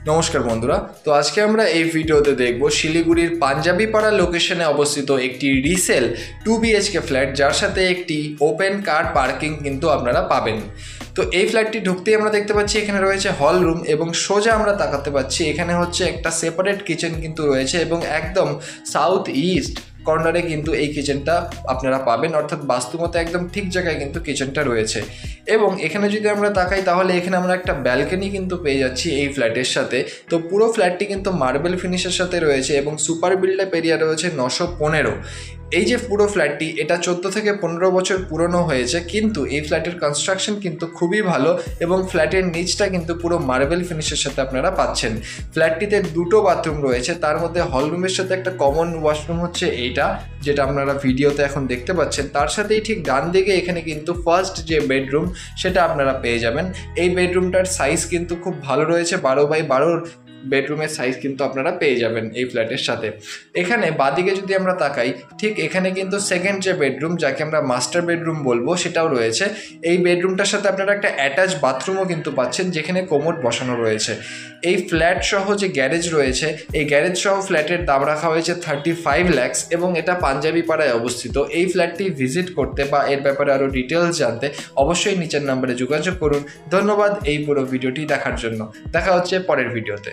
নমস্কার বন্ধুরা, তো আজকে আমরা এই ভিডিওতে দেখব শিলিগুড়ির পাঞ্জাবিপাড়া লোকেশনে অবস্থিত একটি রিসেল 2BHK ফ্ল্যাট, যার সাথে একটি ওপেন কার পার্কিং কিন্তু আপনারা পাবেন। তো এই ফ্ল্যাটটি ঢুকতেই আমরা দেখতে পাচ্ছি এখানে রয়েছে হল রুম এবং সোজা আমরা তাকাতে পাচ্ছি এখানে হচ্ছে একটা সেপারেট কিচেন কিন্তু রয়েছে এবং একদম সাউথ ইস্ট কর্নারে কিন্তু এই কিচেনটা আপনারা পাবেন, অর্থাৎ বাস্তুমতে একদম ঠিক জায়গায় কিন্তু কিচেনটা রয়েছে। এবং এখানে যদি আমরা তাকাই তাহলে এখানে আমরা একটা ব্যালকনি কিন্তু পেয়ে যাচ্ছি এই ফ্ল্যাটের সাথে। তো পুরো ফ্ল্যাটটি কিন্তু মার্বেল ফিনিশের সাথে রয়েছে এবং সুপার বিল্ডআপ এরিয়া রয়েছে 915। এই যে পুরো ফ্ল্যাটটি, এটা 14 থেকে 15 বছর পুরনো হয়েছে, কিন্তু এই ফ্ল্যাটের কনস্ট্রাকশন কিন্তু খুবই ভালো এবং ফ্ল্যাটের নিচটা কিন্তু পুরো মার্বেল ফিনিশের সাথে আপনারা পাচ্ছেন। ফ্ল্যাটটিতে দুটো বাথরুম রয়েছে, তার মধ্যে হল রুমের সাথে একটা কমন ওয়াশরুম হচ্ছে এইটা, যেটা আপনারা ভিডিওতে এখন দেখতে পাচ্ছেন। তার সাথেই ঠিক ডান দিকে এখানে কিন্তু ফার্স্ট যে বেডরুম সেটা আপনারা পেয়ে যাবেন। এই বেডরুমটার সাইজ কিন্তু খুব ভালো রয়েছে, 12x12 বেডরুমের সাইজ কিন্তু আপনারা পেয়ে যাবেন এই ফ্ল্যাটের সাথে। এখানে বাদিকে যদি আমরা তাকাই, ঠিক এখানে কিন্তু সেকেন্ড যে বেডরুম, যাকে আমরা মাস্টার বেডরুম বলবো, সেটাও রয়েছে। এই বেডরুমটার সাথে আপনারা একটা অ্যাটাচ বাথরুমও কিন্তু পাচ্ছেন, যেখানে কোমোড বসানো রয়েছে। এই ফ্ল্যাট সহ যে গ্যারেজ রয়েছে, এই গ্যারেজ সহ ফ্ল্যাটের দাম রাখা হয়েছে 35 লাখ এবং এটা পাঞ্জাবিপাড়ায় অবস্থিত। এই ফ্ল্যাটটি ভিজিট করতে বা এর ব্যাপারে আরও ডিটেলস জানতে অবশ্যই নিচের নাম্বারে যোগাযোগ করুন। ধন্যবাদ এই পুরো ভিডিওটি দেখার জন্য। দেখা হচ্ছে পরের ভিডিওতে।